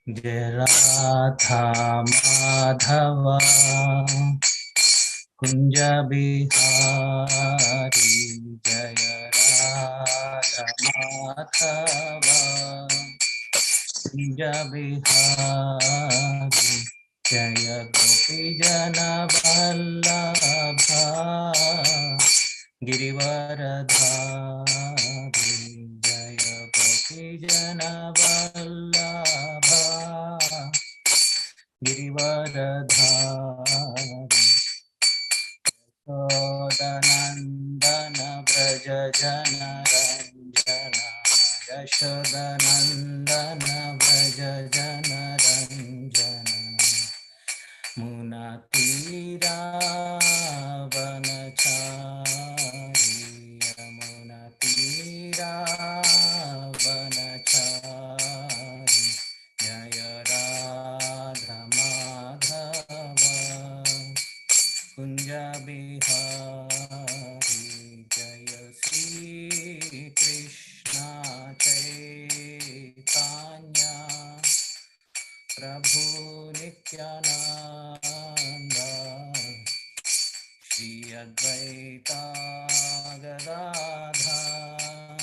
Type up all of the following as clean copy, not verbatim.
जय राधा माधवा कुंज बिहारी जय राधा माधवा कुंज बिहारी जय गोपी जन वल्लभा गिरिवरधारी जय गोपी जन वल्लभा गिरिवरधारी यशोदनन्दन व्रज जनरञ्जना यशोदनन्दन व्रज जनरञ्जना मुनतीरावनचारी यमुनतीरावनचारी जय राधा माधव कुंज बिहारी जय श्री कृष्ण चैतन्य प्रभु नित्यानंद श्री अद्वैता गदाधर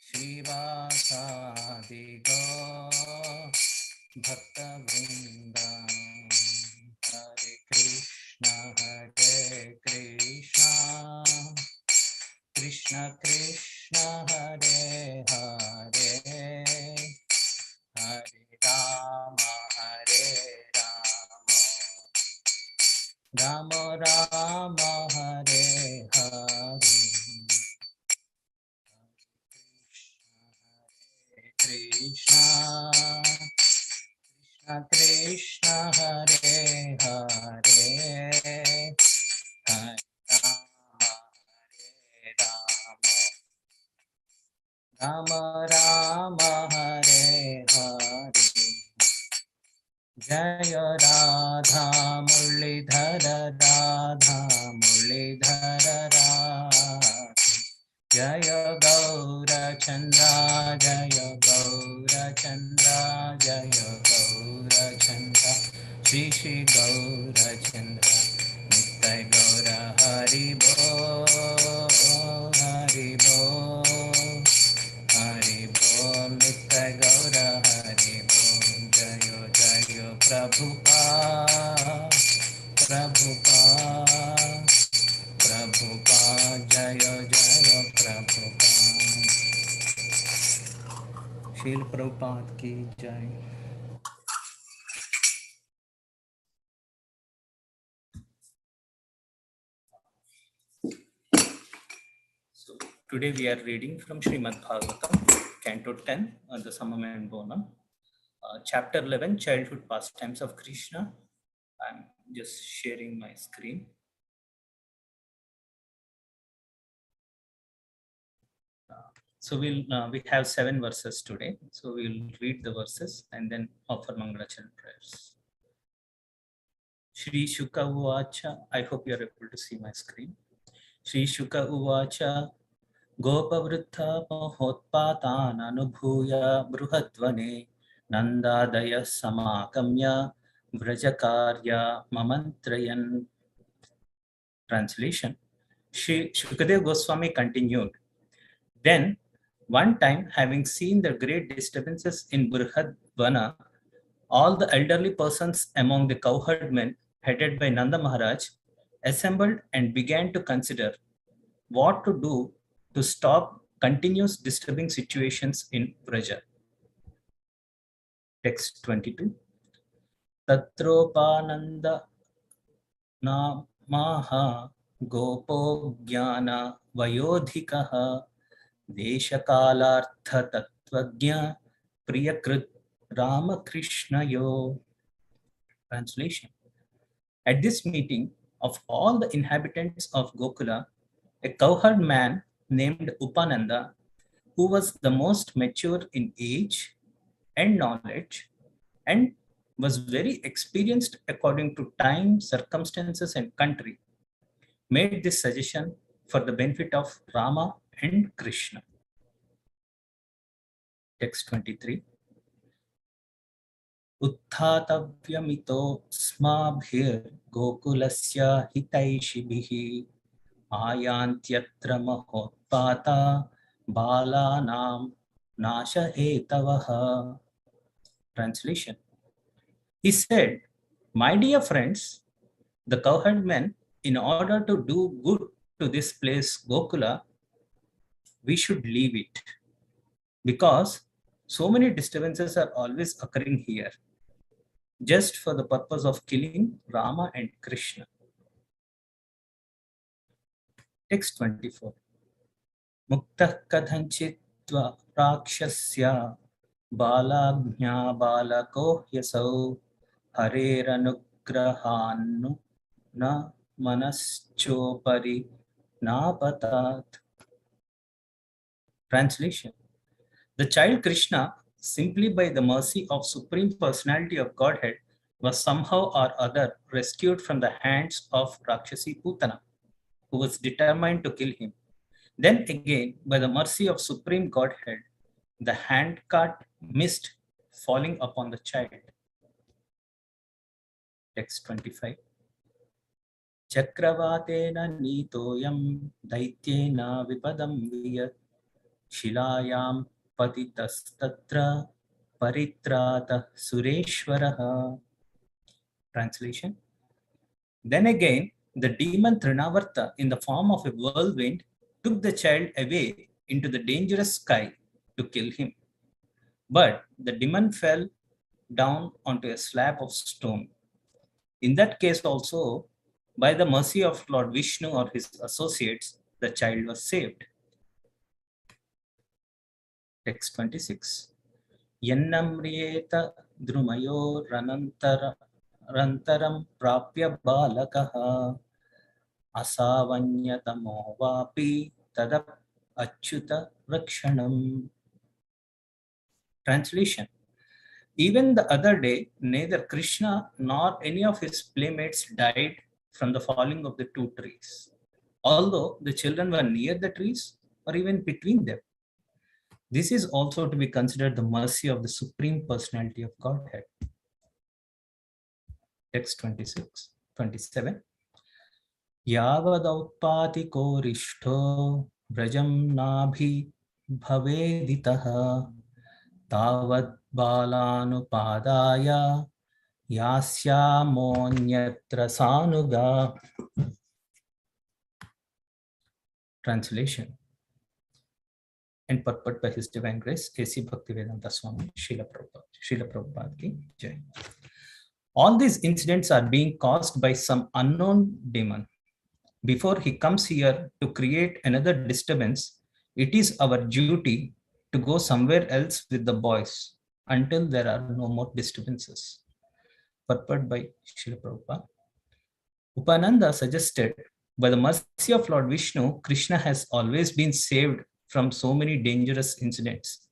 श्रीवासादि गौर भक्तवृंद हरे कृष्णा कृष्ण कृष्ण हरे हरे हरे राम राम राम हरे हरे कृष्ण कृष्ण हरे हरे हरे राम राम हरे हरे जय राधा मुरलीधर राधा मुरलीधर राधे जय गौरचंद्र जय गौरचंद्र जय गौरचंद्र श्री श्री गौरचंद्र नित्य गौर हरि बोल हरि बोल हरि बोल नित्य गौर हरि बोल जय जय प्रभुपाद प्रभुपाद प्रभुपाद जय जय प्रभुपाद शील प्रभुपाद की जय। So today we are reading from Srimad Bhagavatam, Canto 10, the Samam and Bonam, Chapter 11, Childhood Pastimes of Krishna. I'm just sharing my screen. So we have 7 verses today. So we'll read the verses and then offer Mangalachan prayers. Shri Shuka Uvacha. I hope you are able to see my screen. Shri Shuka Uvacha. Gopavruttha Mahotpatan Anubhuya Bruhadvane Nandadaya Samakamya Vrajakarya Mamantrayan. Translation. Shri Shukadev Goswami continued. Then, one time, having seen the great disturbances in Burhadvana, all the elderly persons among the cowherdmen, headed by Nanda Maharaj, assembled and began to consider what to do to stop continuous disturbing situations in Vraja. Text 22. Tatropananda namaha gopo jnana vayodhikaha Deshakalartha Tattvajna Priyakrit Ramakrishna Yo. Translation. At this meeting of all the inhabitants of Gokula, a cowherd man named Upananda, who was the most mature in age and knowledge and was very experienced according to time, circumstances, and country, made this suggestion for the benefit of Rama and Krishna. Text 23. उत्थातव्यमितो स्माभिर् गोकुलस्य हितैषिभिः आयान्त्यत्र महोत्पाता बालानां नाशहेतवः. Translation. He said, "My dear friends, the cowherd men, in order to do good to this place, Gokula, we should leave it because so many disturbances are always occurring here just for the purpose of killing Rama and Krishna." Text 24. Muktah kathanchit rakshasya balagnya balako yasau hareраnugrahannu na manaschopari napatat. Translation. The child Krishna, simply by the mercy of Supreme Personality of Godhead, was somehow or other rescued from the hands of Rakshasi Putana, who was determined to kill him. Then again, by the mercy of Supreme Godhead, the handcart missed, falling upon the child. Text 25. Chakravatena nitoyam daityena vipadam viyat shilayam patitastatra paritrata sureshwaraha. Translation. Then again, the demon Trinavarta, in the form of a whirlwind, took the child away into the dangerous sky to kill him. But the demon fell down onto a slab of stone. In that case also, by the mercy of Lord Vishnu or his associates, the child was saved. Text 26. Yannamriyeta drumayo rantaram prapya balakaha asavanyatamo vapi tadap achyuta rakshanam. Translation. Even the other day, neither Krishna nor any of his playmates died from the falling of the two trees, although the children were near the trees or even between them. This is also to be considered the mercy of the Supreme Personality of Godhead. Text 27. Yavadautpatiko rishto brajam nabhi bhaveditaha tavad balanupadaya yasyamonyatra sanuga. Translation and purport by His Divine Grace, A.C. Bhaktivedanta Swami, Srila Prabhupada ki Jai. All these incidents are being caused by some unknown demon. Before he comes here to create another disturbance, it is our duty to go somewhere else with the boys until there are no more disturbances. Purport by Srila Prabhupada. Upananda suggested, by the mercy of Lord Vishnu, Krishna has always been saved from so many dangerous incidents.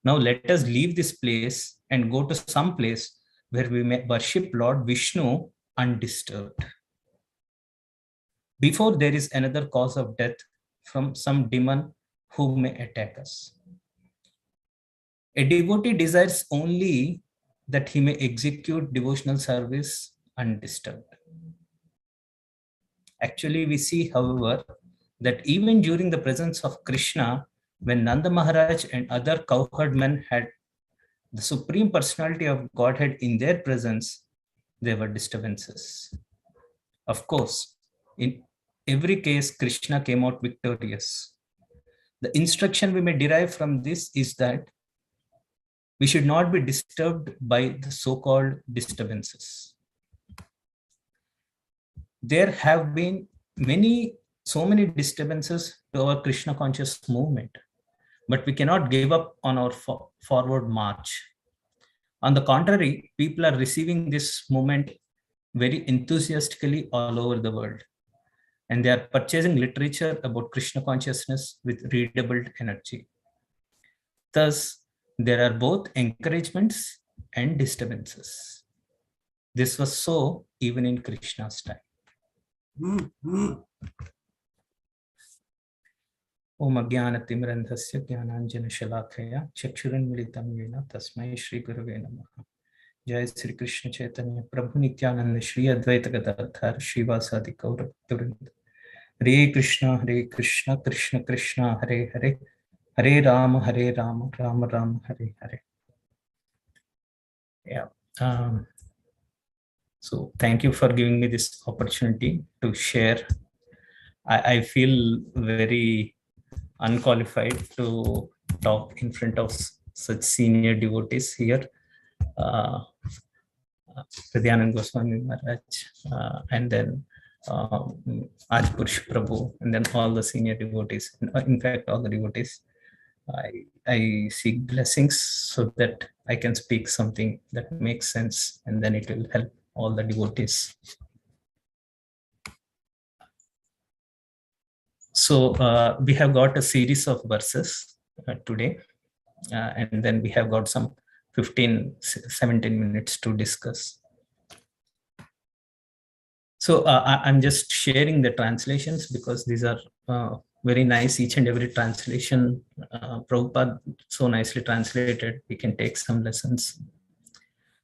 Now let us leave this place and go to some place where we may worship Lord Vishnu undisturbed. Before there is another cause of death from some demon who may attack us. A devotee desires only that he may execute devotional service undisturbed. Actually, we see, however, that even during the presence of Krishna, when Nanda Maharaj and other cowherd men had the Supreme Personality of Godhead in their presence, there were disturbances. Of course, in every case, Krishna came out victorious. The instruction we may derive from this is that we should not be disturbed by the so-called disturbances. There have been so many disturbances to our Krishna conscious movement, but we cannot give up on our forward march. On the contrary, people are receiving this movement very enthusiastically all over the world, and they are purchasing literature about Krishna consciousness with readable energy. Thus, there are both encouragements and disturbances. This was so even in Krishna's time. Om Ajnanatimirandhasya Jnananjana Shalakaya Chakshuranmilitam Yena Tasmai Shri Gurave Namaha. Jai Sri Krishna Chaitanya Prabhu Nityananda Shri Advaita Gadadhar Srivasadi Gaura Bhaktavrinda. Hare Krishna Krishna Krishna Hare Hare Hare Rama Rama Rama Hare Hare. Yeah. So thank you for giving me this opportunity to share. I feel very unqualified to talk in front of such senior devotees here. Hridyanand Goswami Maharaj, and then Ajpurush Prabhu, and then all the senior devotees. In fact, all the devotees. I seek blessings so that I can speak something that makes sense, and then it will help all the devotees. So we have got a series of verses today, and then we have got some 17 minutes to discuss. So I'm just sharing the translations because these are very nice. Each and every translation, Prabhupada so nicely translated, we can take some lessons.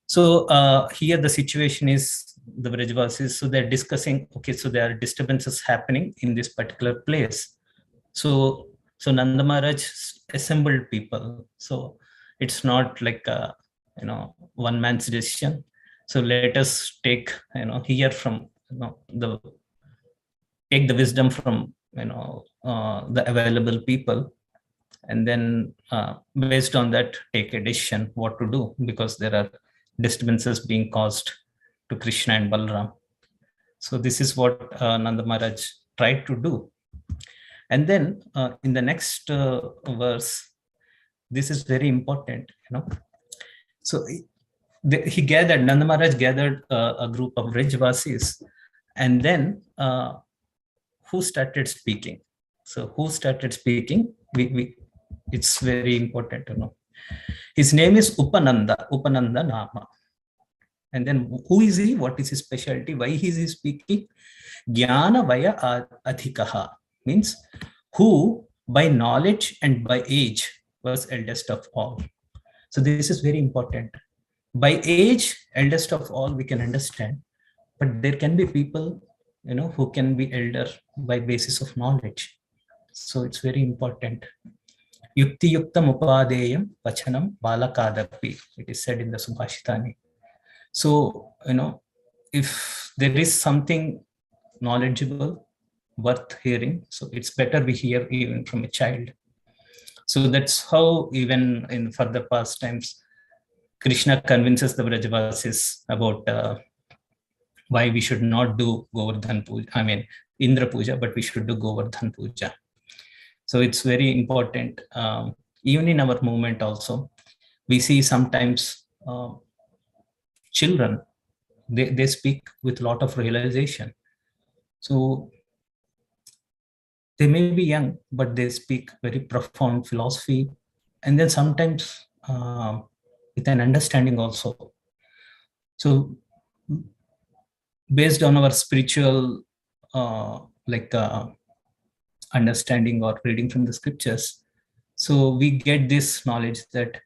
So here the situation is the Vrajavasis, so they're discussing, okay, so there are disturbances happening in this particular place. So Nanda Maharaj assembled people. So it's not like a, one man's decision. So let us take, hear from, take the wisdom from, the available people, and then based on that, take a decision what to do, because there are disturbances being caused to Krishna and Balram. So this is what Nanda Maharaj tried to do. And then in the next verse, this is very important, So he gathered, Nanda Maharaj gathered a group of Vrajavasis, and then who started speaking? So who started speaking? It's very important to know. His name is Upananda Nama. And then who is he? What is his specialty? Why is he speaking? Jnana Vaya Adhikaha means who by knowledge and by age was eldest of all. So this is very important. By age, eldest of all, we can understand, but there can be people, who can be elder by basis of knowledge. So it's very important. Yukti yuktam upadeyam vachanam balakadapi. It is said in the Subhashitani. So, if there is something knowledgeable, worth hearing, so it's better we hear even from a child. So that's how even in further pastimes, Krishna convinces the Vrajavasis about why we should not do Govardhan Puja, Indra Puja, but we should do Govardhan Puja. So it's very important. Even in our movement also, we see sometimes children, they speak with a lot of realization. So they may be young, but they speak very profound philosophy. And then sometimes with an understanding also. So based on our spiritual understanding or reading from the scriptures, so we get this knowledge that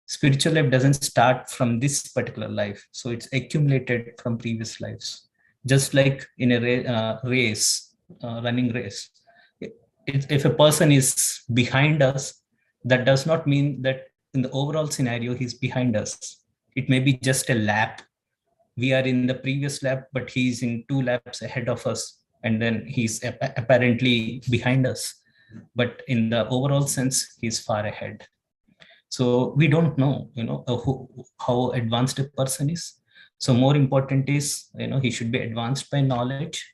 spiritual life doesn't start from this particular life. So it's accumulated from previous lives. Just like in a race, running race. If a person is behind us, that does not mean that in the overall scenario, he's behind us. It may be just a lap. We are in the previous lap, but he's in 2 laps ahead of us. And then he's apparently behind us. But in the overall sense, he's far ahead. So we don't know, how advanced a person is. So more important is, he should be advanced by knowledge.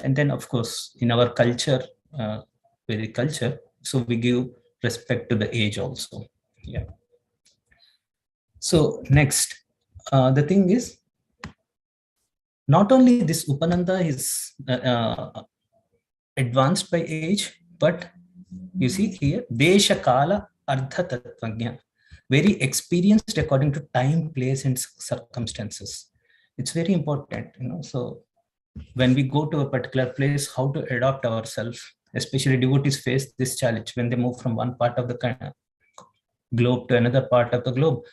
And then, of course, in our culture, Vedic culture, so we give respect to the age also. Yeah. So next, the thing is, not only this Upananda is advanced by age, but you see here, Desha Kala Ardha Tattvagnya, very experienced according to time, place, and circumstances. It's very important, So when we go to a particular place, how to adopt ourselves, especially devotees face this challenge when they move from one part of the globe to another part of the globe.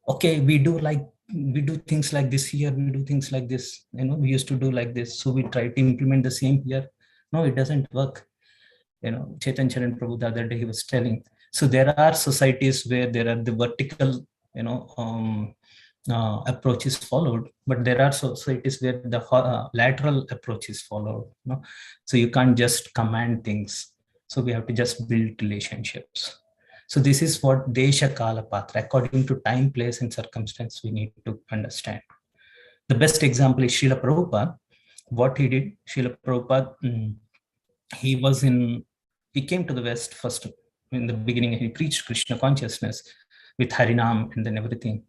Okay, we do like we do things like this here, we do things like this, we used to do like this, so we try to implement the same here. No, it doesn't work. Chetan Charan Prabhu the other day, he was telling, so there are societies where there are the vertical, approach is followed, but there are societies where the lateral approach is followed. So you can't just command things. So we have to just build relationships. So this is what Desha Kala Patra, according to time, place, and circumstance, we need to understand. The best example is Srila Prabhupada. What he did, Srila Prabhupada, he came to the West first. In the beginning, he preached Krishna consciousness with Harinam and then everything.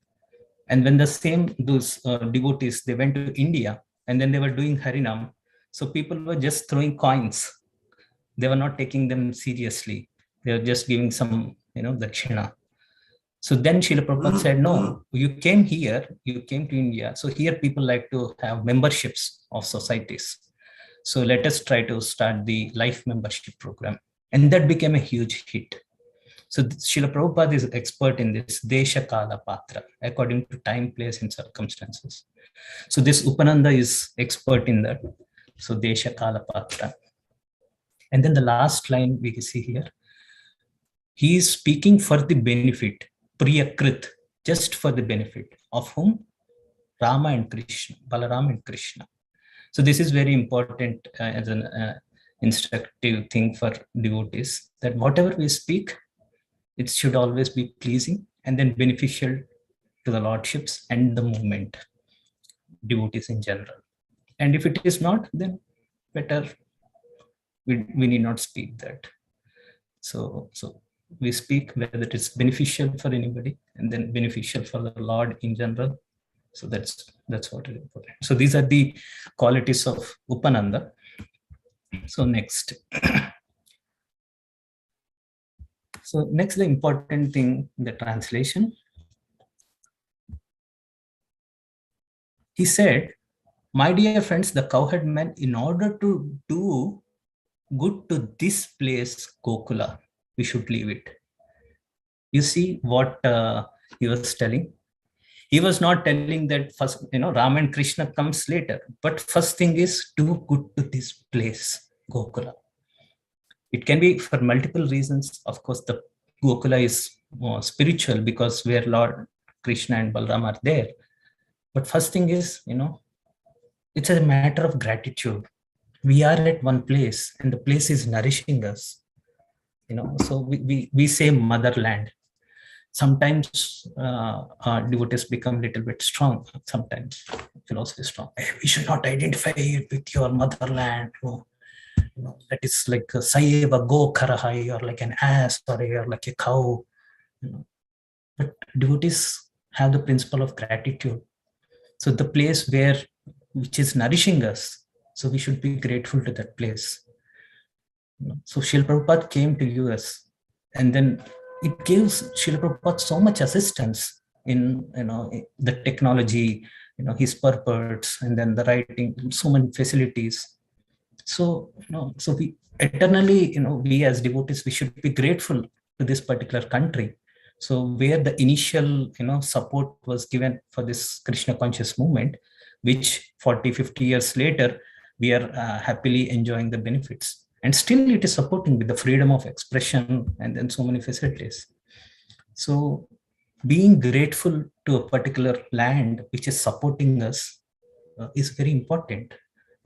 And when those devotees, they went to India and then they were doing Harinam, so people were just throwing coins. They were not taking them seriously. They were just giving some, dakshina. So then Srila Prabhupada said, no, you came here, you came to India. So here people like to have memberships of societies. So let us try to start the life membership program. And that became a huge hit. So Srila Prabhupada is expert in this Desha Kala Patra, according to time, place, and circumstances. So this Upananda is expert in that. So Desha Kala Patra. And then the last line we see here, he is speaking for the benefit, Priyakrit, just for the benefit of whom? Rama and Krishna, Balaram and Krishna. So this is very important as an instructive thing for devotees, that whatever we speak, it should always be pleasing and then beneficial to the lordships and the movement, devotees in general. And if it is not, then better we need not speak that. So we speak whether it is beneficial for anybody and then beneficial for the Lord in general. So that's what is important. So these are the qualities of Upananda. So next. So next, the important thing, the translation. He said, my dear friends, the cowherd man, in order to do good to this place, Gokula, we should leave it. You see what he was telling? He was not telling that first, Ram and Krishna comes later, but first thing is do good to this place, Gokula. It can be for multiple reasons. Of course, the Gokula is more spiritual because where Lord Krishna and Balaram are there. But first thing is, it's a matter of gratitude. We are at one place and the place is nourishing us. So we say motherland. Sometimes devotees become a little bit strong. Sometimes philosophy is strong. Hey, we should not identify it with your motherland. That is like a Saiva Go Karahai, you're like an ass, or you're like a cow. But devotees have the principle of gratitude. So the place which is nourishing us, so we should be grateful to that place. So Srila Prabhupada came to US, and then it gives Srila Prabhupada so much assistance in the technology, his purports, and then the writing, so many facilities. So so we eternally, we as devotees, we should be grateful to this particular country. So where the initial support was given for this Krishna conscious movement, which 40-50 years later we are happily enjoying the benefits, and still it is supporting with the freedom of expression and then so many facilities. So being grateful to a particular land which is supporting us is very important.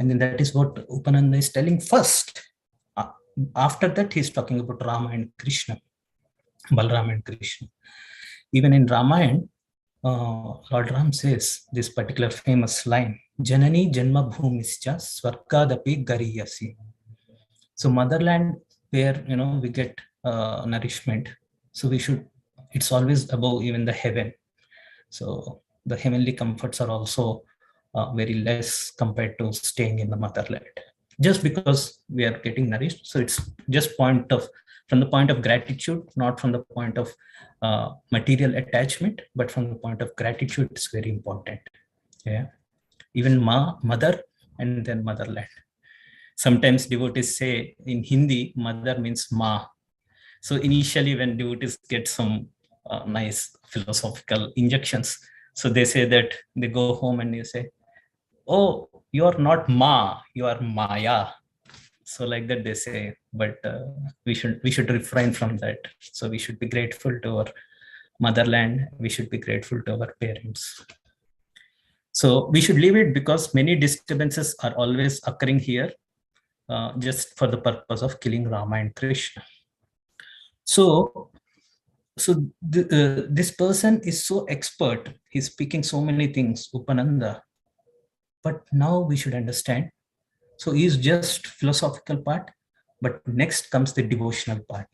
And then that is what Upananda is telling first. After that, he's talking about Rama and Krishna, Balaram and Krishna. Even in Ramayana, Lord Ram says this particular famous line, Janani Janma Bhumischa Swargadapi Gariyasi. So motherland where we get nourishment. So it's always above even the heaven. So the heavenly comforts are also very less compared to staying in the motherland. Just because we are getting nourished. So it's just from the point of gratitude, not from the point of material attachment, but from the point of gratitude, it's very important. Yeah. Even mother and then motherland. Sometimes devotees say in Hindi, mother means ma. So initially when devotees get some nice philosophical injections, So they say that they go home and you say, oh, you are not Ma, you are Maya. So like that they say, but we should refrain from that. So we should be grateful to our motherland. We should be grateful to our parents. So we should leave it because many disturbances are always occurring here just for the purpose of killing Rama and Krishna. So this person is so expert. He's speaking so many things, Upananda. But now we should understand. So he's just philosophical part, but next comes the devotional part.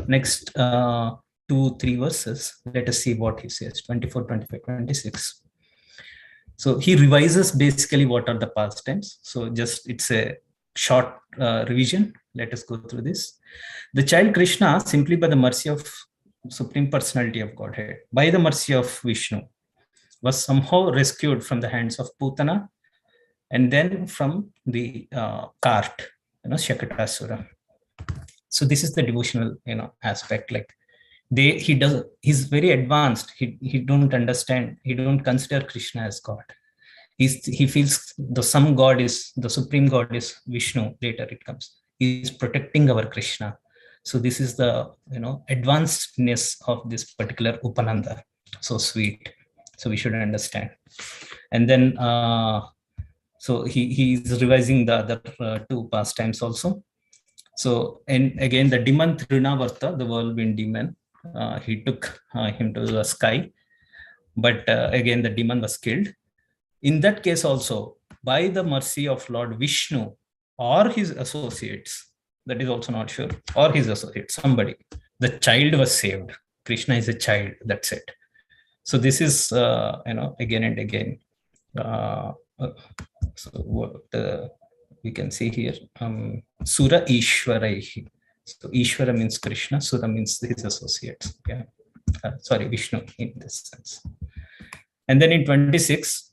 Next 2-3 verses, let us see what he says, 24, 25, 26. So he revises basically what are the pastimes. So just it's a short revision. Let us go through this. The child Krishna, simply by the mercy of Supreme Personality of Godhead, by the mercy of Vishnu, was somehow rescued from the hands of Putana and then from the cart, Shakatasura. So this is the devotional, aspect. Like he's very advanced. He don't understand. He don't consider Krishna as God. He feels the supreme God is Vishnu. Later it comes. He's protecting our Krishna. So this is the advancedness of this particular Upananda. So sweet. So we should understand. And then so he's revising the other two pastimes also. So, and again, the demon Trinavarta, the whirlwind demon, he took him to the sky, but again, the demon was killed. In that case also, by the mercy of Lord Vishnu or his associates, that is also not sure, or his associates, somebody, the child was saved. Krishna is a child, that's it. So this is, again and again. So what we can see here, Sura Ishwaraihi. So Ishwara means Krishna, Sura means his associates. Yeah, sorry, Vishnu in this sense. And then in 26,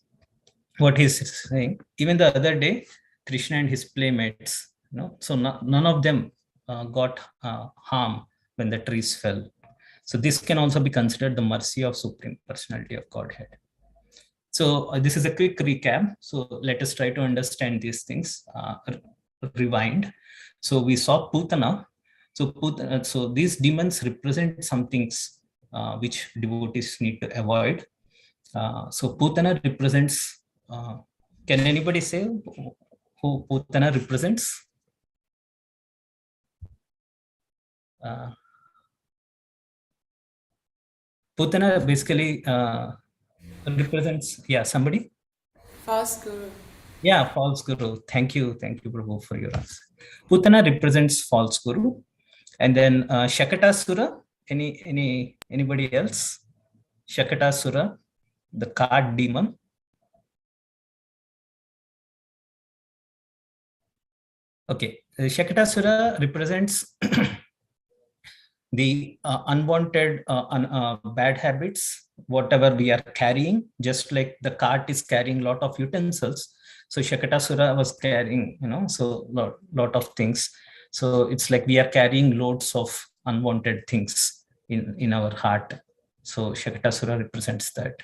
what he's saying, even the other day, Krishna and his playmates, so none of them got harm when the trees fell. So this can also be considered the mercy of Supreme Personality of Godhead. So this is a quick recap. So let us try to understand these things. Rewind. So we saw Putana. So these demons represent some things which devotees need to avoid. So Putana represents. Can anybody say who Putana represents? Putana basically represents, somebody? False guru. Yeah, false guru. Thank you, Prabhu, for your answer. Putana represents false guru, and then Shakatasura. Anybody else? Shakatasura, the card demon. Okay, Shakatasura represents the unwanted bad habits, whatever we are carrying, just like the cart is carrying a lot of utensils. So Shakatasura was carrying, so lot of things. So it's like we are carrying loads of unwanted things in our heart. So Shakatasura represents that.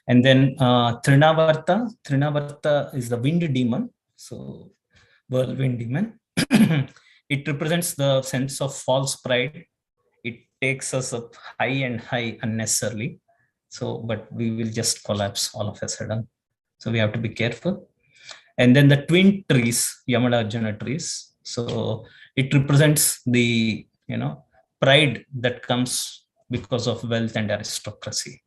And then Trinavarta is the wind demon. So whirlwind demon. It represents the sense of false pride. It takes us up high and high unnecessarily. So, but we will just collapse all of a sudden. So we have to be careful. And then the twin trees, Yamadajana trees. So it represents the, pride that comes because of wealth and aristocracy.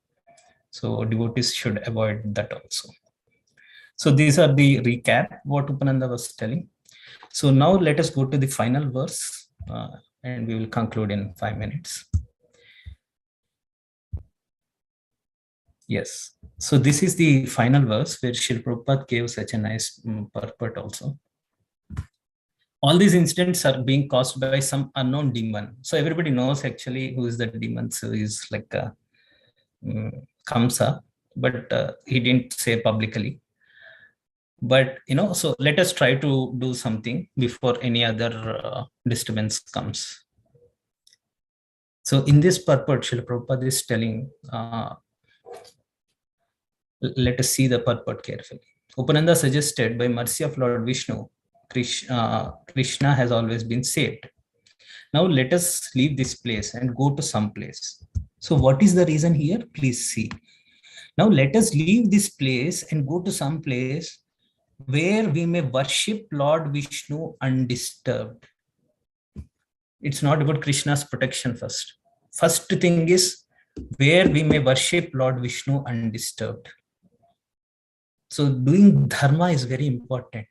So devotees should avoid that also. So these are the recap what Upananda was telling. So now let us go to the final verse and we will conclude in 5 minutes. Yes. So this is the final verse where Srila Prabhupada gave such a nice purport also. All these incidents are being caused by some unknown demon. So everybody knows actually who is the demon. So he's like Kamsa, but he didn't say publicly. But, so let us try to do something before any other disturbance comes. So in this purport, Srila Prabhupada is telling, Let us see the purport carefully. Upananda suggested, by mercy of Lord Vishnu, Krishna has always been saved. Now let us leave this place and go to some place. So what is the reason here? Please see. Now let us leave this place and go to some place where we may worship Lord Vishnu undisturbed. It's not about Krishna's protection first. First thing is where we may worship Lord Vishnu undisturbed. So doing dharma is very important.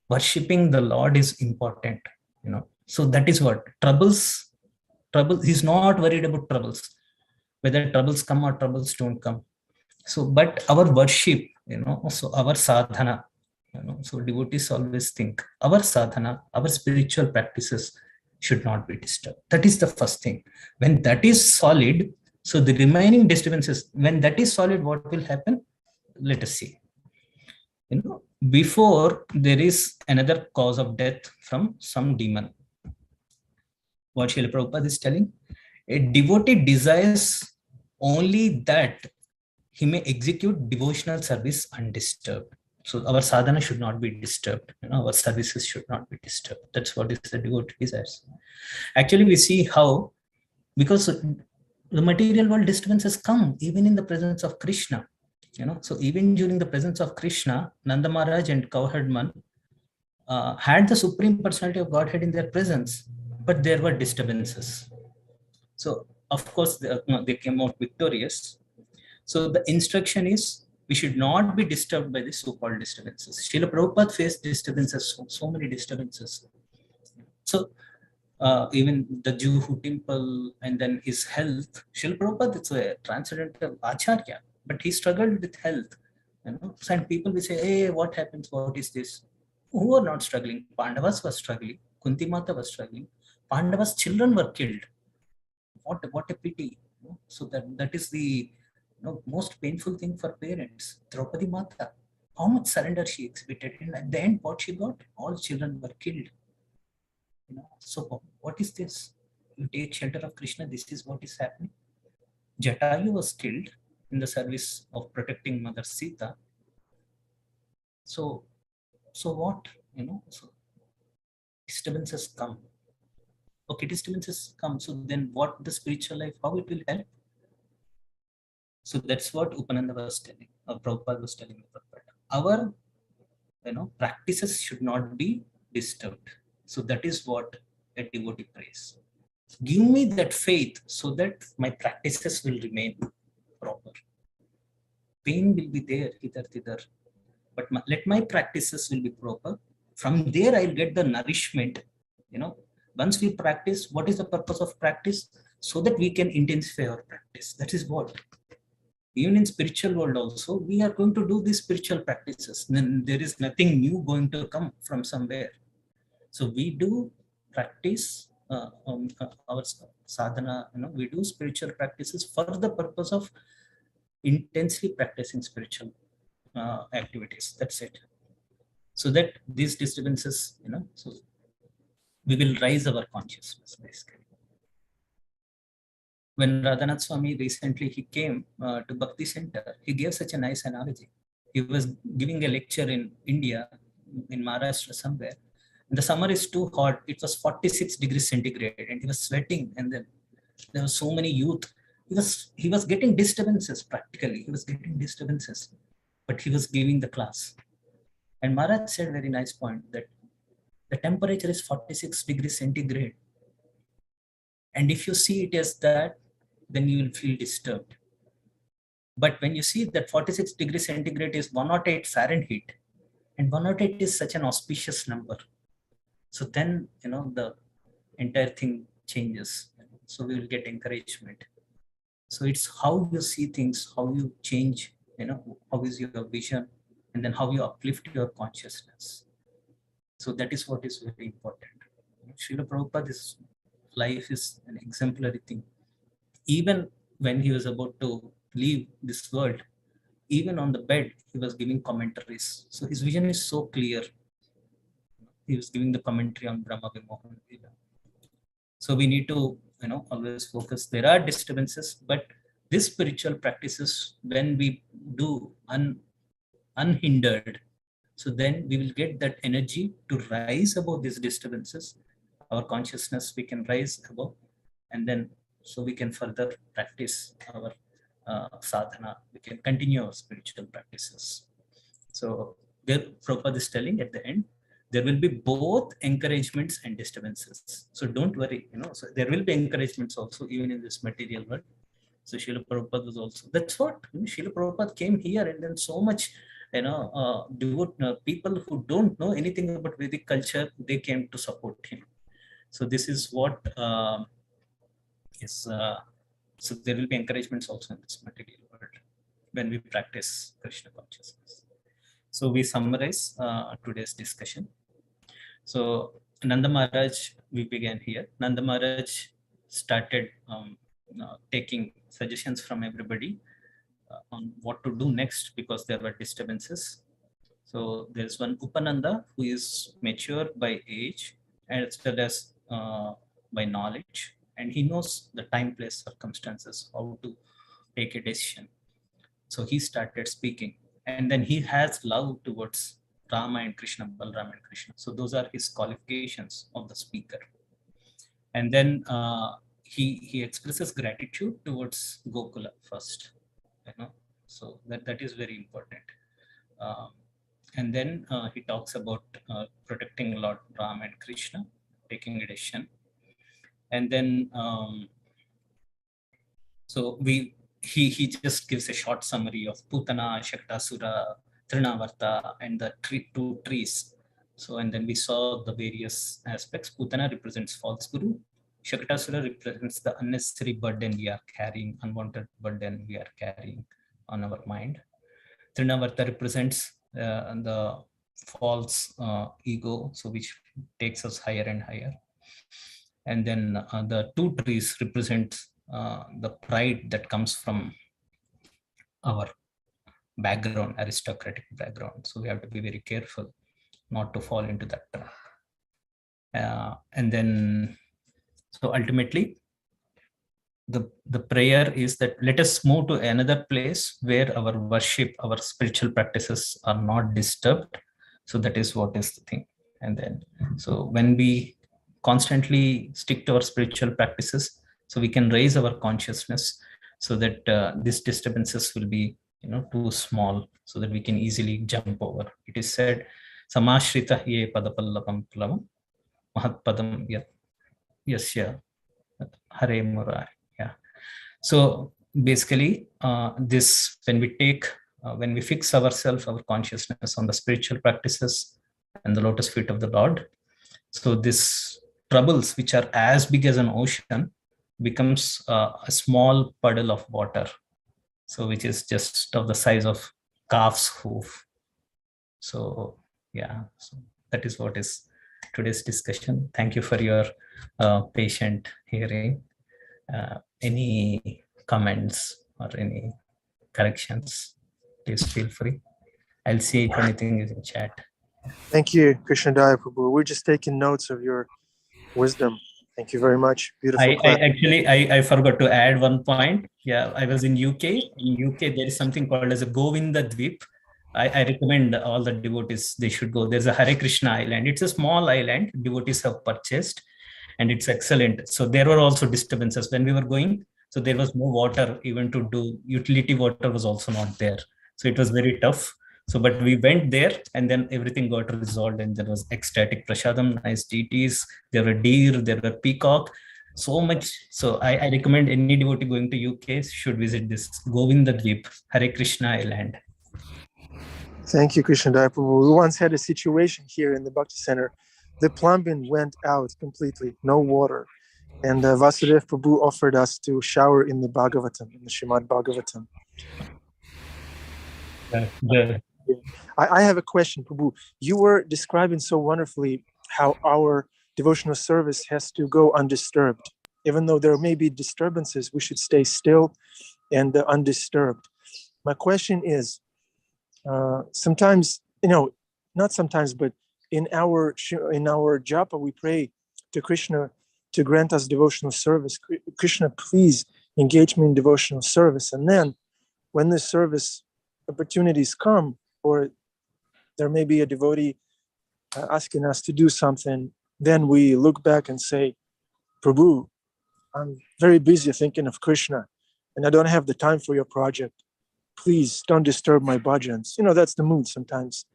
Worshipping the Lord is important, So that is what troubles. He's not worried about troubles, whether troubles come or troubles don't come. So, but our worship, so our sadhana, so devotees always think our sadhana, our spiritual practices should not be disturbed. That is the first thing. When that is solid, so the remaining disturbances, when that is solid, what will happen? Let us see. Before there is another cause of death from some demon. What Srila Prabhupada is telling, a devotee desires only that he may execute devotional service undisturbed. So our sadhana should not be disturbed. Our services should not be disturbed. That's what is the devotee desires. Actually, we see how, because the material world disturbances come even in the presence of Krishna. So even during the presence of Krishna, Nanda Maharaj and Cowherdman had the Supreme Personality of Godhead in their presence, but there were disturbances. So of course they came out victorious. So the instruction is we should not be disturbed by the so-called disturbances. Srila Prabhupada faced disturbances, so many disturbances. So even the Juhu temple and then his health. Srila Prabhupada is a transcendental acharya, but he struggled with health. And people will say, hey, what happens? What is this? Who are not struggling? Pandavas were struggling. Kunti Mata was struggling. Pandavas' children were killed. What a pity. So that is the most painful thing for parents. Draupadi Mata, how much surrender she exhibited, and at the end, what she got? All children were killed. So what is this? You take shelter of Krishna. This is what is happening. Jatayu was killed in the service of protecting Mother Sita. So what? So disturbances come. Okay, disturbances come. So then what the spiritual life, how it will help? So that's what Upananda was telling, or Prabhupada was telling. Our practices should not be disturbed. So that is what a devotee prays. Give me that faith so that my practices will remain proper. Pain will be there, hither, thither, but let my practices will be proper. From there, I'll get the nourishment. Once we practice, what is the purpose of practice? So that we can intensify our practice. That is what. Even in spiritual world also, we are going to do these spiritual practices. Then there is nothing new going to come from somewhere. So we do practice our sadhana, we do spiritual practices for the purpose of intensely practicing spiritual activities. That's it. So that these disturbances, so we will raise our consciousness basically. When Radhanath Swami recently he came to Bhakti Center, he gave such a nice analogy. He was giving a lecture in India, in Maharashtra somewhere. The summer is too hot. It was 46 degrees centigrade and he was sweating. And then there were so many youth. He was getting disturbances practically. He was getting disturbances, but he was giving the class. And Maharaj said a very nice point that the temperature is 46 degrees centigrade. And if you see it as that, then you will feel disturbed. But when you see that 46 degrees centigrade is 108 Fahrenheit, and 108 is such an auspicious number. So then, the entire thing changes. So we will get encouragement. So it's how you see things, how you change, how is your vision, and then how you uplift your consciousness. So that is what is very important. Srila Prabhupada's life is an exemplary thing. Even when he was about to leave this world, even on the bed, he was giving commentaries. So his vision is so clear. He was giving the commentary on Brahma Vimohan. So we need to, always focus. There are disturbances, but this spiritual practices, when we do unhindered, so then we will get that energy to rise above these disturbances. Our consciousness, we can rise above, and then so we can further practice our sadhana. We can continue our spiritual practices. So there, Prabhupada is telling at the end, there will be both encouragements and disturbances. So don't worry, so there will be encouragements also even in this material world. So Srila Prabhupada was also, that's what, Srila Prabhupada came here, and then so much, people who don't know anything about Vedic culture, they came to support him. So this is what is, so there will be encouragements also in this material world when we practice Krishna consciousness. So we summarize today's discussion. So Nanda Maharaj, we began here. Nanda Maharaj started taking suggestions from everybody on what to do next, because there were disturbances. So there's one Upananda who is mature by age as well as by knowledge, and he knows the time, place, circumstances, how to take a decision. So he started speaking, and then he has love towards Rama and Krishna, Balram and Krishna. So those are his qualifications of the speaker. And then he expresses gratitude towards Gokula first, so that is very important. And then he talks about protecting Lord Ram and Krishna, taking a decision. And then so he just gives a short summary of Putana, Shaktasura, Trinavarta, and the two trees. So, and then we saw the various aspects. Putana represents false guru. Shaktasura represents the unnecessary burden we are carrying, unwanted burden we are carrying on our mind. Trinavarta represents the false ego, so which takes us higher and higher. And then the two trees represent the pride that comes from our background, aristocratic background. So we have to be very careful not to fall into that trap. And then, so ultimately, the prayer is that let us move to another place where our worship, our spiritual practices are not disturbed. So that is what is the thing. And then, so when we constantly stick to our spiritual practices, so we can raise our consciousness so that these disturbances will be too small, so that we can easily jump over. It is said, Samashrita ye padapallapam plavam mahatpadam yasya hare murari. Yeah. So basically, this when we fix ourselves, our consciousness on the spiritual practices and the lotus feet of the Lord, so this troubles, which are as big as an ocean, becomes a small puddle of water, so which is just of the size of calf's hoof. So yeah, so that is what is today's discussion. Thank you for your patient hearing. Any comments or any corrections, please feel free. I'll see if anything is in chat. Thank you, Krishna Daya Prabhu. We're just taking notes of your wisdom. Thank you very much. Beautiful class. I forgot to add one point. Yeah, I was in UK. In UK, there is something called as a Govinda Dweep. I recommend all the devotees, they should go. There's a Hare Krishna island. It's a small island. Devotees have purchased, and it's excellent. So there were also disturbances when we were going. So there was no water even to do. Utility water was also not there. So it was very tough. So, but we went there, and then everything got resolved, and there was ecstatic prasadam, nice deities. There were deer, there were peacock, so much. So I recommend any devotee going to UK should visit this Govinda Dweep, Hare Krishna island. Thank you, Krishna Daya Prabhu. We once had a situation here in the Bhakti Center. The plumbing went out completely, no water. And Vasudev Prabhu offered us to shower in the Bhagavatam, in the Srimad Bhagavatam. I have a question, Prabhu. You were describing so wonderfully how our devotional service has to go undisturbed. Even though there may be disturbances, we should stay still and undisturbed. My question is, sometimes, not sometimes, but in our japa, we pray to Krishna to grant us devotional service. Krishna, please engagement in devotional service. And then when the service opportunities come, or there may be a devotee asking us to do something, then we look back and say, Prabhu, I'm very busy thinking of Krishna, and I don't have the time for your project. Please don't disturb my bhajans. That's the mood sometimes.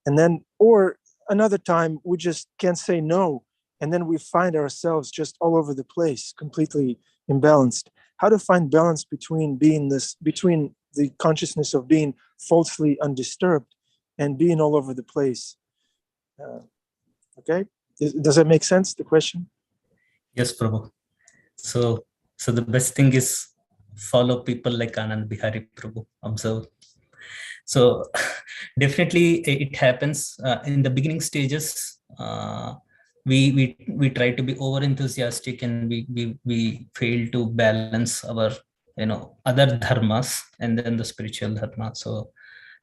And then, or another time, we just can't say no. And then we find ourselves just all over the place, completely imbalanced. How to find balance between between the consciousness of being falsely undisturbed and being all over the place. Okay? Does that make sense, the question? Yes, Prabhu. So the best thing is follow people like Anand Bihari Prabhu, observe. So definitely it happens in the beginning stages. We try to be over enthusiastic, and we fail to balance our other dharmas and then the spiritual dharma. So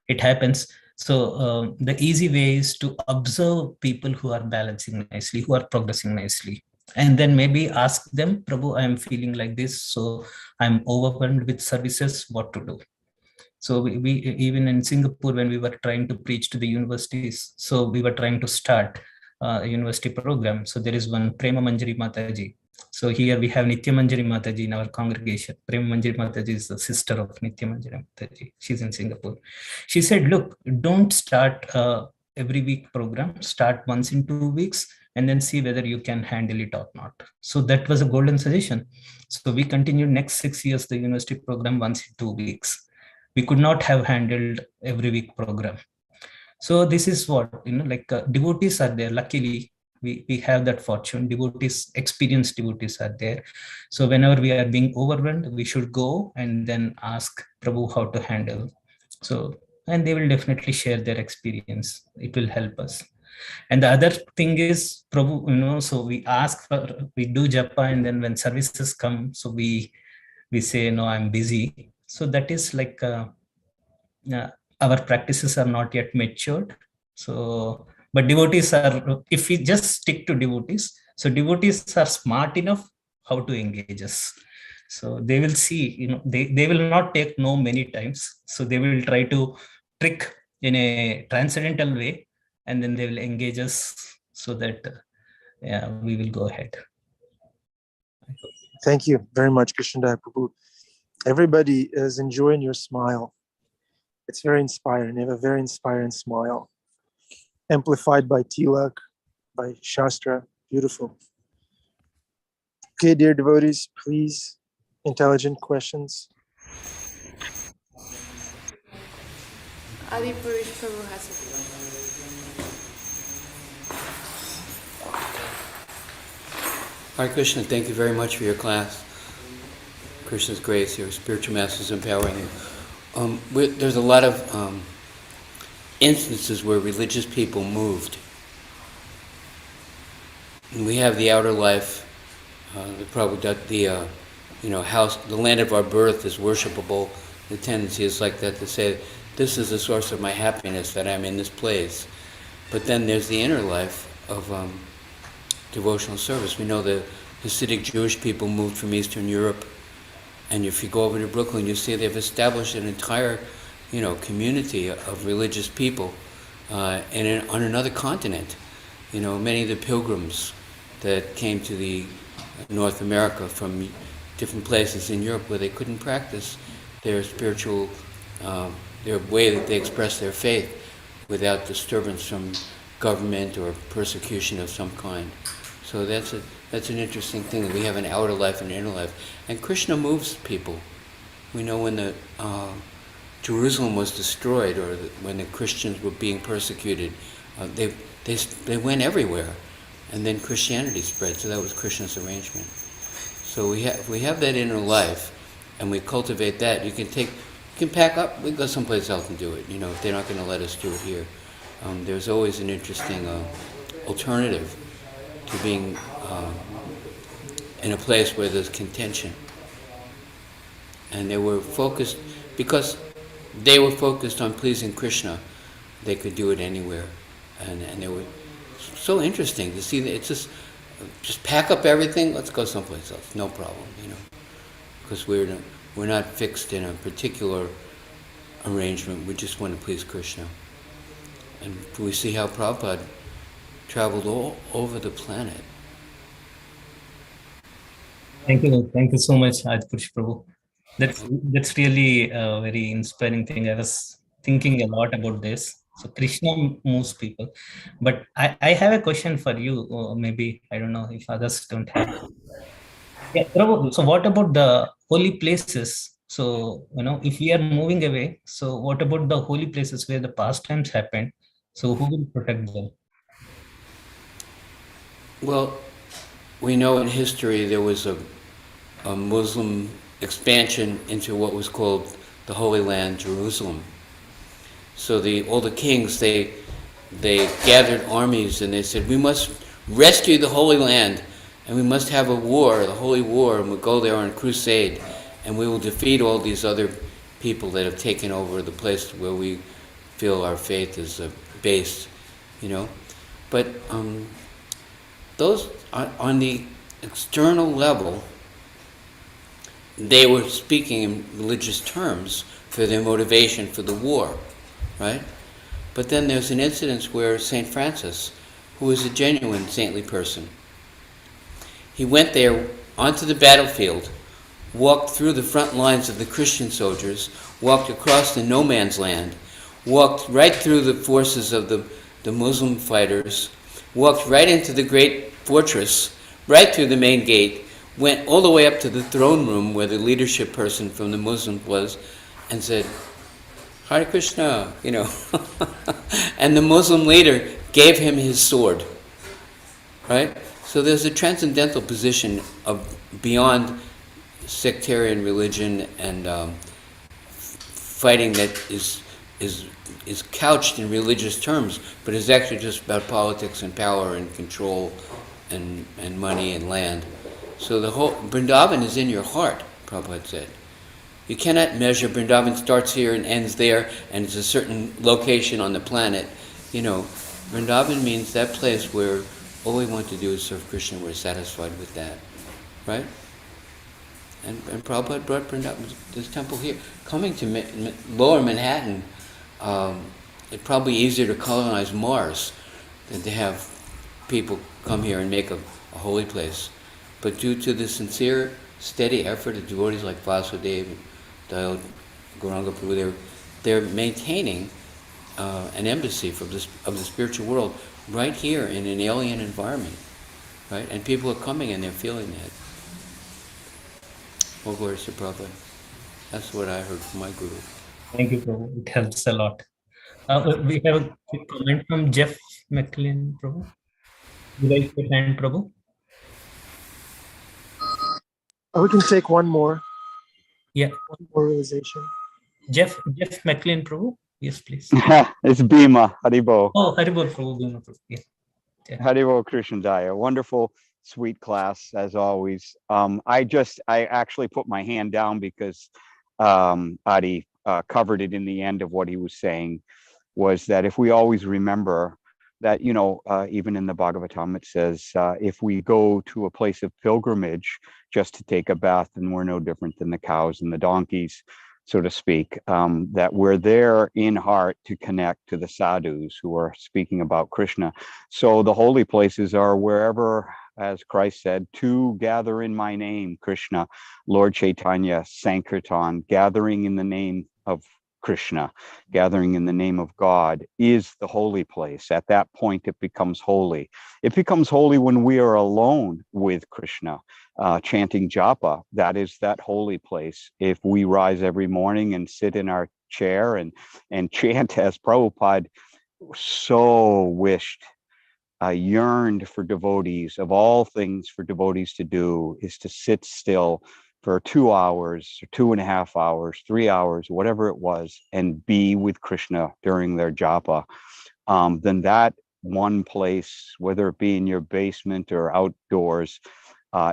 it happens. So the easy way is to observe people who are balancing nicely, who are progressing nicely, and then maybe ask them, Prabhu, I am feeling like this, so I'm overwhelmed with services, what to do. So we even in Singapore, when we were trying to preach to the universities, so we were trying to start a university program. So there is one Prema Manjari Mataji. So here we have Nitya Manjari Mataji in our congregation. Prema Manjari Mataji is the sister of Nitya Manjari Mataji. She's in Singapore. She said, look, don't start every week program. Start once in 2 weeks and then see whether you can handle it or not. So that was a golden suggestion. So we continued next 6 years the university program once in 2 weeks. We could not have handled every week program. So this is what, devotees are there. Luckily, we have that fortune. Devotees, experienced devotees are there. So whenever we are being overwhelmed, we should go and then ask Prabhu how to handle. So, and they will definitely share their experience. It will help us. And the other thing is, Prabhu, so we do japa, and then when services come, so we say, no, I'm busy. So that is like our practices are not yet matured. So, but devotees are, if we just stick to devotees, so devotees are smart enough how to engage us. So they will see, they will not take no many times. So they will try to trick in a transcendental way, and then they will engage us so that we will go ahead. Thank you very much, Krishna Prabhu. Everybody is enjoying your smile. It's very inspiring. You have a very inspiring smile. Amplified by Tilak, by Shastra. Beautiful. Okay, dear devotees, please, intelligent questions. Adi Purush Prabhu has a Hare Krishna, thank you very much for your class. Krishna's grace, your spiritual masters empowering you. There's a lot of instances where religious people moved. And we have the outer life, house, the land of our birth is worshipable. The tendency is like that to say, this is the source of my happiness, that I'm in this place. But then there's the inner life of devotional service. We know the Hasidic Jewish people moved from Eastern Europe. And if you go over to Brooklyn, you see they've established an entire, community of religious people on another continent. Many of the pilgrims that came to the North America from different places in Europe where they couldn't practice their spiritual, their way that they express their faith without disturbance from government or persecution of some kind. So that's an interesting thing, that we have an outer life and an inner life. And Krishna moves people. We know when the Jerusalem was destroyed, or when the Christians were being persecuted, they went everywhere, and then Christianity spread. So that was Krishna's arrangement. So we have that inner life, and we cultivate that. You can pack up. We go someplace else and do it. If they're not going to let us do it here, there's always an interesting alternative to being in a place where there's contention. And they were focused, because they were focused on pleasing Krishna, they could do it anywhere. And they were so interesting to see that it's just pack up everything, let's go someplace else, no problem, because we're not fixed in a particular arrangement. We just want to please Krishna. And we see how Prabhupada traveled all over the planet. Thank you so much, Adpurush Prabhu. That's really a very inspiring thing. I was thinking a lot about this. So Krishna moves people, but I have a question for you. Or maybe I don't know if others don't have. Yeah, Prabhu, so what about the holy places? So if we are moving away, so what about the holy places where the pastimes happened? So who will protect them? Well, we know in history there was a Muslim expansion into what was called the Holy Land, Jerusalem. So all the kings, they gathered armies and they said, we must rescue the Holy Land and we must have a war, the Holy War, and we'll go there on crusade and we will defeat all these other people that have taken over the place where we feel our faith is based, But those, on the external level, they were speaking in religious terms for their motivation for the war, right? But then there's an incident where St. Francis, who was a genuine saintly person, he went there onto the battlefield, walked through the front lines of the Christian soldiers, walked across the no man's land, walked right through the forces of the Muslim fighters, walked right into the great fortress, right through the main gate, went all the way up to the throne room where the leadership person from the Muslims was, and said, Hare Krishna, And the Muslim leader gave him his sword, right? So there's a transcendental position of beyond sectarian religion and fighting that is couched in religious terms, but is actually just about politics and power and control and money and land. So the whole Vrindavan is in your heart, Prabhupada said. You cannot measure Vrindavan starts here and ends there, and it's a certain location on the planet. Vrindavan means that place where all we want to do is serve Krishna. We're satisfied with that, right? And Prabhupada brought Vrindavan, this temple here. Coming to Lower Manhattan, it's probably easier to colonize Mars than to have people come here and make a holy place. But due to the sincere, steady effort of devotees like Vasudeva, Daya, Gauranga Prabhu, they're maintaining an embassy of the spiritual world right here in an alien environment, right? And people are coming and they're feeling that. All glory to Prabhupada. That's what I heard from my guru. Thank you, Prabhu. It helps a lot. We have a quick comment from Jeff McLean, Prabhu. You raise your hand, Prabhu. We can take one more. Yeah. One more realization. Jeff McLean, Prabhu. Yes, please. It's Bhima, Haribo. Oh, Haribo, Prabhu. Bhima, Prabhu. Yeah. Haribo Krishna Daya. Wonderful, sweet class as always. I actually put my hand down because Adi covered it in the end of what he was saying, was that if we always remember that, even in the Bhagavatam, it says, if we go to a place of pilgrimage just to take a bath, then we're no different than the cows and the donkeys, so to speak, that we're there in heart to connect to the sadhus who are speaking about Krishna. So the holy places are wherever, as Christ said, two gather in my name, Krishna, Lord Chaitanya, Sankirtan, gathering in the name of Krishna, gathering in the name of God, is the holy place. At that point, it becomes holy. It becomes holy when we are alone with Krishna, chanting japa. That is that holy place. If we rise every morning and sit in our chair and chant as Prabhupada so wished, yearned for devotees, of all things for devotees to do, is to sit still for 2 hours, or 2.5 hours, 3 hours, whatever it was, and be with Krishna during their japa, then that one place, whether it be in your basement or outdoors,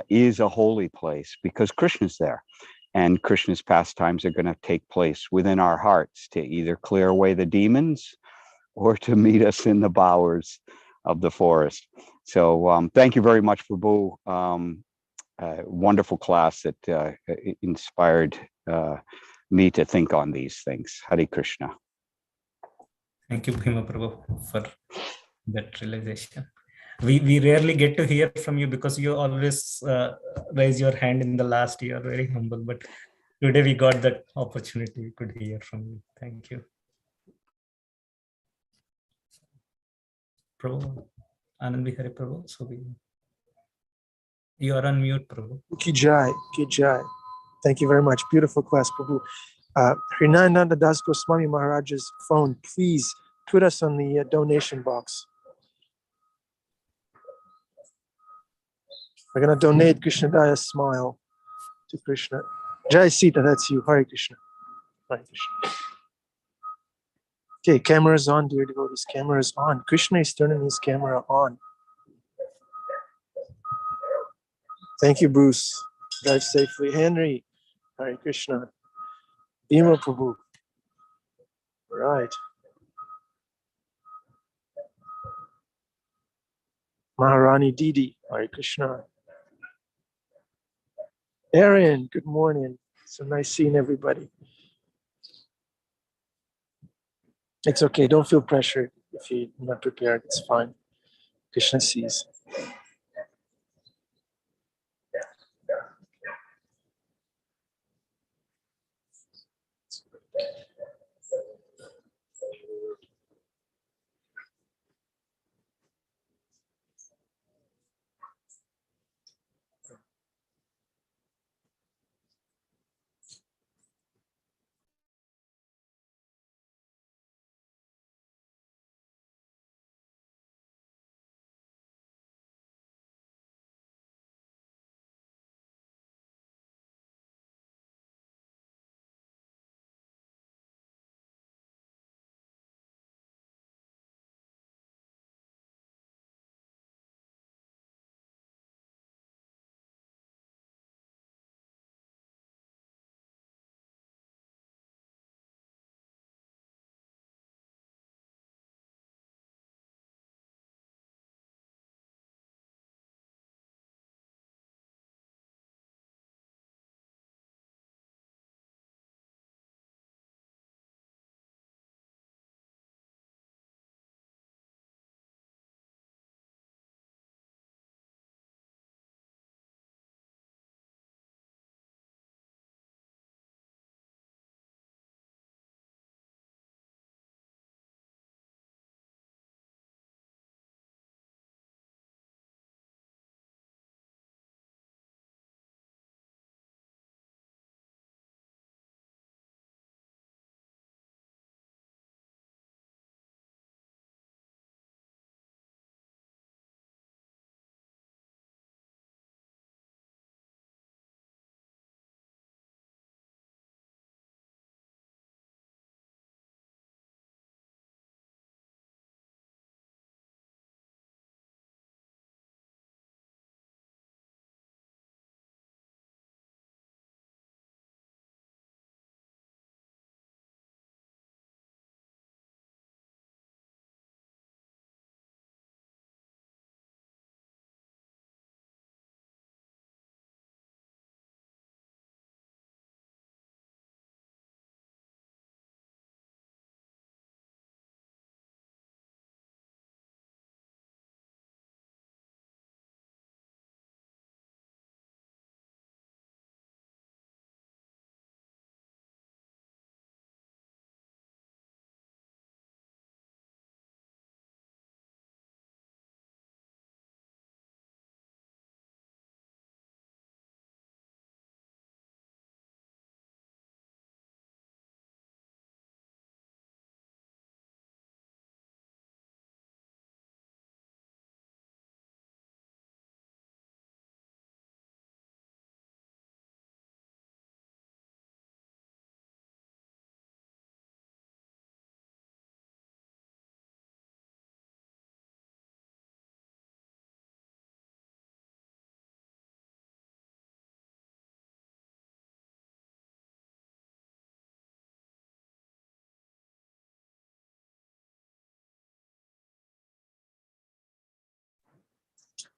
is a holy place because Krishna's there. And Krishna's pastimes are going to take place within our hearts to either clear away the demons or to meet us in the bowers of the forest. So thank you very much, Prabhu. wonderful class that inspired me to think on these things. Hare Krishna. Thank you, Bhima Prabhu, for that realization. We rarely get to hear from you because you always raise your hand in the last year, very humble. But today we got that opportunity. We could hear from you. Thank you. Prabhu, Anand Bihari Prabhu. So you are on mute, Prabhu. Ki jai, ki jai. Thank you very much. Beautiful class, Prabhu. Hrinananda Das Goswami Maharaj's phone, please put us on the donation box. We're going to donate Krishna Daya's smile to Krishna. Jai Sita, that's you. Hare Krishna. Hare Krishna. Okay, camera is on, dear devotees. Camera is on. Krishna is turning his camera on. Thank you, Bruce. Drive safely. Henry. Hare Krishna. Bhima Prabhu. All right. Maharani Didi. Hare Krishna. Aaron, good morning. So nice seeing everybody. It's okay. Don't feel pressured if you're not prepared. It's fine. Krishna sees.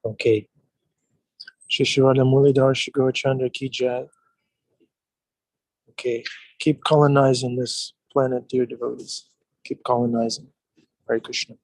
Okay. Shishivada Mulidhar Shigo Chandra Ki Jai. Okay, keep colonizing this planet, dear devotees. Keep colonizing. Hare Krishna.